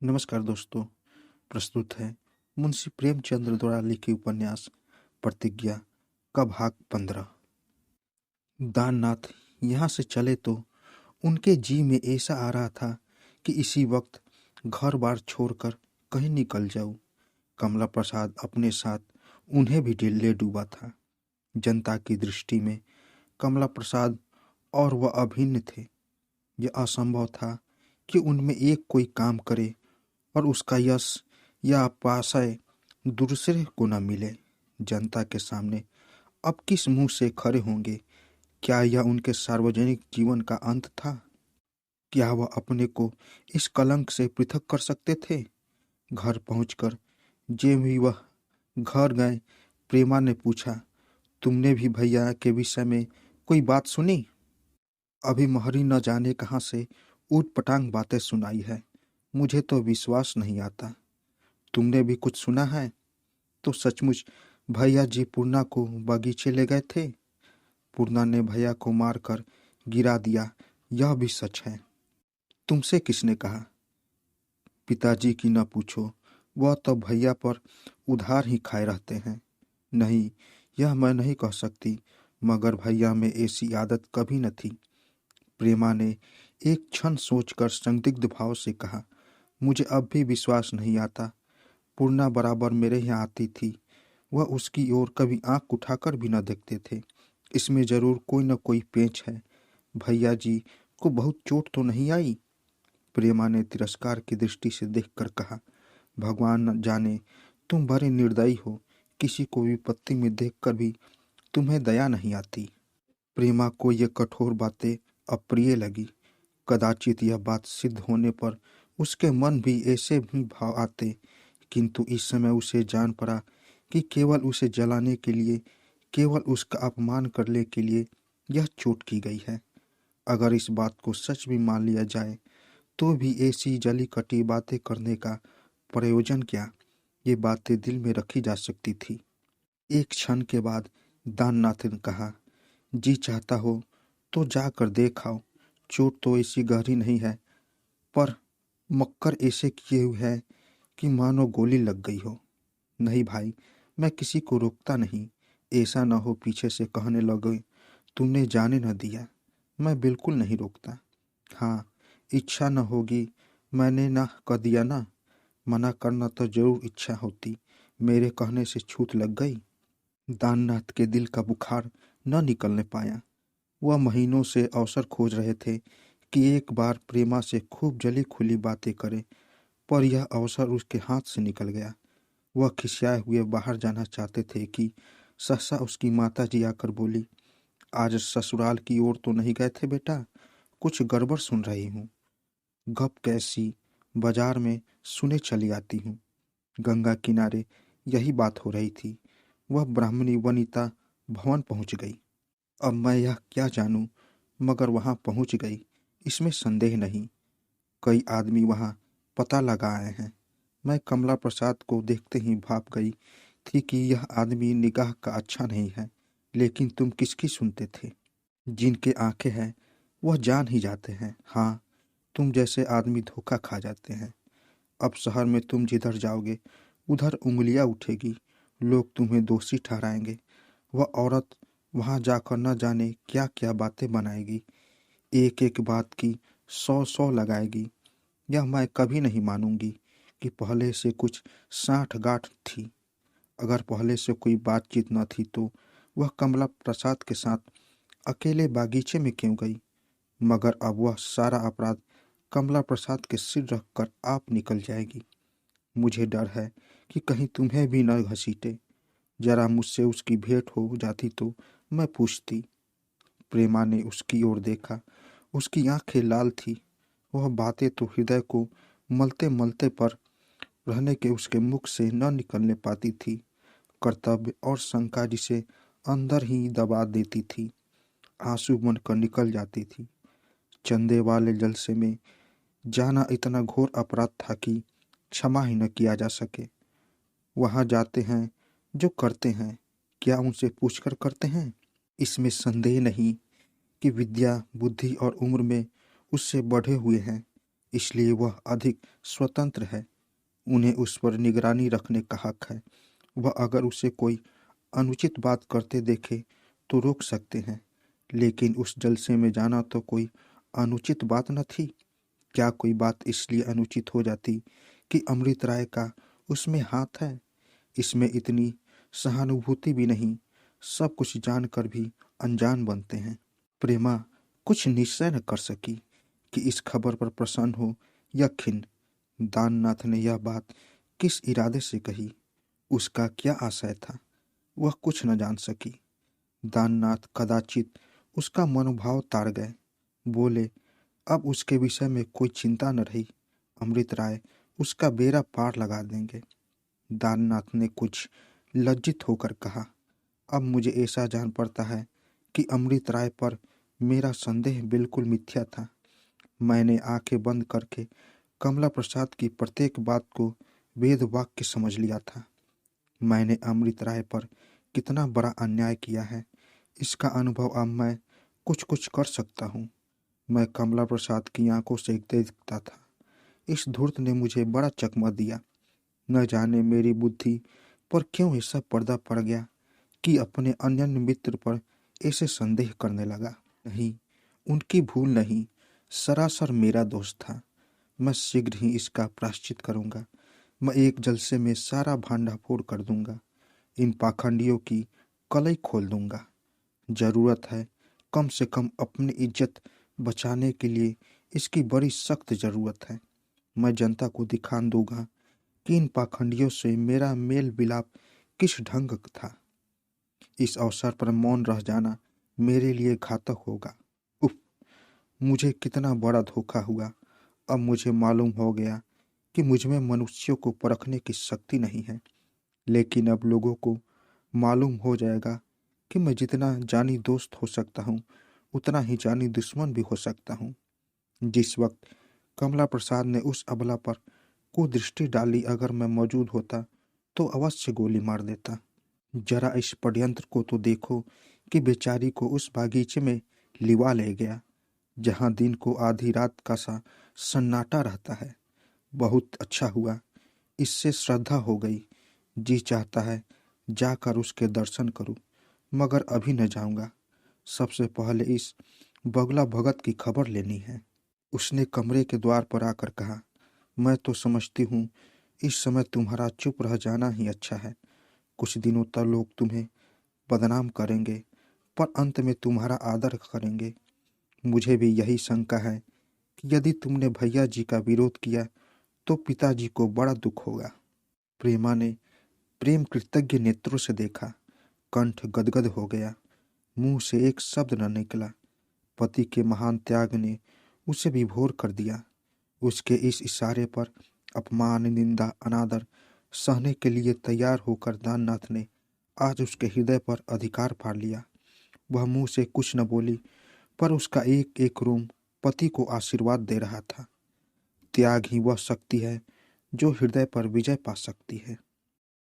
नमस्कार दोस्तों। प्रस्तुत है मुंशी प्रेमचंद्र द्वारा लिखी उपन्यास प्रतिज्ञा का भाग 15। दाननाथ यहाँ से चले तो उनके जी में ऐसा आ रहा था कि इसी वक्त घर बार छोड़कर कहीं निकल जाऊं। कमला प्रसाद अपने साथ उन्हें भी ले डूबा था। जनता की दृष्टि में कमला प्रसाद और वह अभिन्न थे। यह असंभव था कि उनमें एक कोई काम करे और उसका यश या अपाशय दूसरे को न मिले। जनता के सामने अब किस मुंह से खड़े होंगे? क्या यह उनके सार्वजनिक जीवन का अंत था? क्या वह अपने को इस कलंक से पृथक कर सकते थे? घर पहुंचकर जे भी वह घर गए, प्रेमा ने पूछा, तुमने भी भैया के विषय में कोई बात सुनी? अभी महरी न जाने कहाँ से ऊट पटांग बातें सुनाई है। मुझे तो विश्वास नहीं आता। तुमने भी कुछ सुना है? तो सचमुच भैया जी पूर्णा को बगीचे ले गए थे। पूर्णा ने भैया को मारकर गिरा दिया, यह भी सच है। तुमसे किसने कहा? पिताजी की न पूछो, वह तो भैया पर उधार ही खाए रहते हैं। नहीं, यह मैं नहीं कह सकती, मगर भैया में ऐसी आदत कभी न थी। प्रेमा ने एक क्षण सोचकर संदिग्ध भाव से कहा, मुझे अब भी विश्वास नहीं आता। पूर्णा बराबर मेरे यहाँ आती थी। वह उसकी ओर कभी आंख उठाकर भी न देखते थे। इसमें जरूर कोई न कोई पेंच है। भैया जी को बहुत चोट तो नहीं आई? प्रेमा ने तिरस्कार की दृष्टि से देखकर कहा, भगवान न जाने तुम बड़े निर्दयी हो। किसी को विपत्ति में देखकर भी तुम्हें दया नहीं आती। प्रेमा को ये कठोर बातें अप्रिय लगी। कदाचित यह बात सिद्ध होने पर उसके मन भी ऐसे भी भाव आते, किंतु इस समय उसे जान पड़ा कि केवल उसे जलाने के लिए, केवल उसका अपमान करने के लिए यह चोट की गई है। अगर इस बात को सच भी मान लिया जाए तो भी ऐसी जली कटी बातें करने का प्रयोजन क्या? ये बातें दिल में रखी जा सकती थी। एक क्षण के बाद दाननाथ ने कहा, जी चाहता हो तो जाकर देख आओ। चोट तो ऐसी गहरी नहीं है, पर मक्कर ऐसे किए हुए है कि मानो गोली लग गई हो। नहीं भाई, मैं किसी को रोकता नहीं। ऐसा न हो पीछे से कहने लगे तुमने जाने न दिया। मैं बिल्कुल नहीं रोकता। हाँ, इच्छा न होगी, मैंने ना कह दिया ना। मना करना तो जरूर इच्छा होती, मेरे कहने से छूट लग गई। दाननाथ के दिल का बुखार न निकलने पाया। वह महीनों से अवसर खोज रहे थे कि एक बार प्रेमा से खूब जली खुली बातें करे, पर यह अवसर उसके हाथ से निकल गया। वह खिसियाए हुए बाहर जाना चाहते थे कि सहसा उसकी माता जी आकर बोली, आज ससुराल की ओर तो नहीं गए थे बेटा? कुछ गड़बड़ सुन रही हूँ। गप कैसी, बाजार में सुने चली आती हूँ। गंगा किनारे यही बात हो रही थी। वह ब्राह्मणी वनिता भवन पहुंच गई। अब मैं यह क्या जानूं, मगर वहां पहुंच गई, इसमें संदेह नहीं। कई आदमी वहां पता लगा आए हैं। मैं कमला प्रसाद को देखते ही भाप गई थी कि यह आदमी निगाह का अच्छा नहीं है, लेकिन तुम किसकी सुनते थे? जिनके आंखें हैं वह जान ही जाते हैं। हाँ, तुम जैसे आदमी धोखा खा जाते हैं। अब शहर में तुम जिधर जाओगे उधर उंगलियां उठेगी, लोग तुम्हें दोषी ठहराएंगे। वह औरत वहां जाकर न जाने क्या क्या बातें बनाएगी, एक एक बात की 100 लगाएगी। यह मैं कभी नहीं मानूंगी कि पहले से कुछ साठ गांठ थी। अगर पहले से कोई बातचीत न थी तो वह कमला प्रसाद के साथ अकेले बागीचे में क्यों गई? मगर अब वह सारा अपराध कमला प्रसाद के सिर रखकर आप निकल जाएगी। मुझे डर है कि कहीं तुम्हें भी न घसीटे। जरा मुझसे उसकी भेंट हो जाती तो मैं पूछती। प्रेमा ने उसकी ओर देखा। उसकी आंखें लाल थी। वह बातें तो हृदय को मलते मलते पर रहने के उसके मुख से न निकलने पाती थी। कर्तव्य और शंका जिसे अंदर ही दबा देती थी, आंसू बनकर निकल जाती थी। चंदे वाले जलसे में जाना इतना घोर अपराध था कि क्षमा ही न किया जा सके। वहां जाते हैं जो करते हैं, क्या उनसे पूछकर करते हैं? इसमें संदेह नहीं कि विद्या बुद्धि और उम्र में उससे बढ़े हुए हैं, इसलिए वह अधिक स्वतंत्र है। उन्हें उस पर निगरानी रखने का हक है। वह अगर उसे कोई अनुचित बात करते देखे तो रोक सकते हैं। लेकिन उस जलसे में जाना तो कोई अनुचित बात न थी। क्या कोई बात इसलिए अनुचित हो जाती कि अमृत राय का उसमें हाथ है? इसमें इतनी सहानुभूति भी नहीं। सब कुछ जानकर भी अनजान बनते हैं। प्रेमा कुछ निश्चय न कर सकी कि इस खबर पर प्रसन्न हो या खिन्न। दाननाथ ने यह बात किस इरादे से कही, उसका क्या आशय था, वह कुछ न जान सकी। दाननाथ कदाचित उसका मनोभाव ताड़ गए। बोले, अब उसके विषय में कोई चिंता न रही। अमृत राय उसका बेड़ा पार लगा देंगे। दाननाथ ने कुछ लज्जित होकर कहा, अब मुझे ऐसा जान पड़ता है कि अमृत राय पर मेरा संदेह बिल्कुल मिथ्या था। मैंने आंखें बंद करके कमला प्रसाद की प्रत्येक बात को वेद वाक्य समझ लिया था। मैंने अमृत राय पर कितना बड़ा अन्याय किया है, इसका अनुभव अब मैं कुछ कुछ कर सकता हूँ। मैं कमला प्रसाद की आंखों से देखता था। इस धूर्त ने मुझे बड़ा चकमा दिया। न जाने मेरी बुद्धि पर क्यों ऐसा पर्दा पड़ गया कि अपने अन्य मित्र पर ऐसे संदेह करने लगा। नहीं, उनकी भूल नहीं, सरासर मेरा दोष था। मैं शीघ्र ही इसका प्रायश्चित करूंगा। मैं एक जलसे में सारा भांडा फोड़ कर दूंगा। इन पाखंडियों की कलई खोल दूंगा। जरूरत है, कम से कम अपनी इज्जत बचाने के लिए इसकी बड़ी सख्त जरूरत है। मैं जनता को दिखा दूंगा कि इन पाखंडियों से मेरा मेल मिलाप किस ढंग था। इस अवसर पर मौन रह जाना मेरे लिए घातक होगा। उफ, मुझे कितना बड़ा धोखा हुआ। अब मुझे मालूम हो गया कि मुझमें मनुष्यों को परखने की शक्ति नहीं है। लेकिन अब लोगों को मालूम हो जाएगा कि मैं जितना जानी दोस्त हो सकता हूँ, उतना ही जानी दुश्मन भी हो सकता हूँ। जिस वक्त कमला प्रसाद ने उस अबला पर कुदृष्टि डाली, अगर मैं मौजूद होता तो अवश्य गोली मार देता। जरा इस षड्यंत्र को तो देखो कि बेचारी को उस बागीचे में लिवा ले गया, जहाँ दिन को आधी रात का सा सन्नाटा रहता है। बहुत अच्छा हुआ, इससे श्रद्धा हो गई। जी चाहता है जाकर उसके दर्शन करूं, मगर अभी न जाऊंगा। सबसे पहले इस बगला भगत की खबर लेनी है। उसने कमरे के द्वार पर आकर कहा, मैं तो समझती हूँ इस समय तुम्हारा चुप रह जाना ही अच्छा है। कुछ दिनों तक लोग तुम्हें बदनाम करेंगे, पर अंत में तुम्हारा आदर करेंगे। मुझे भी यही शंका है कि यदि तुमने भैया जी का विरोध किया तो पिताजी को बड़ा दुख होगा। प्रेमा ने प्रेम कृतज्ञ नेत्रों से देखा। कंठ गदगद हो गया। मुंह से एक शब्द न निकला। पति के महान त्याग ने उसे विभोर कर दिया। उसके इस इशारे पर अपमान, निंदा, अनादर सहने के लिए तैयार होकर दाननाथ ने आज उसके हृदय पर अधिकार पा लिया। वह मुंह से कुछ न बोली, पर उसका एक एक रोम पति को आशीर्वाद दे रहा था। त्याग ही वह शक्ति है जो हृदय पर विजय पा सकती है।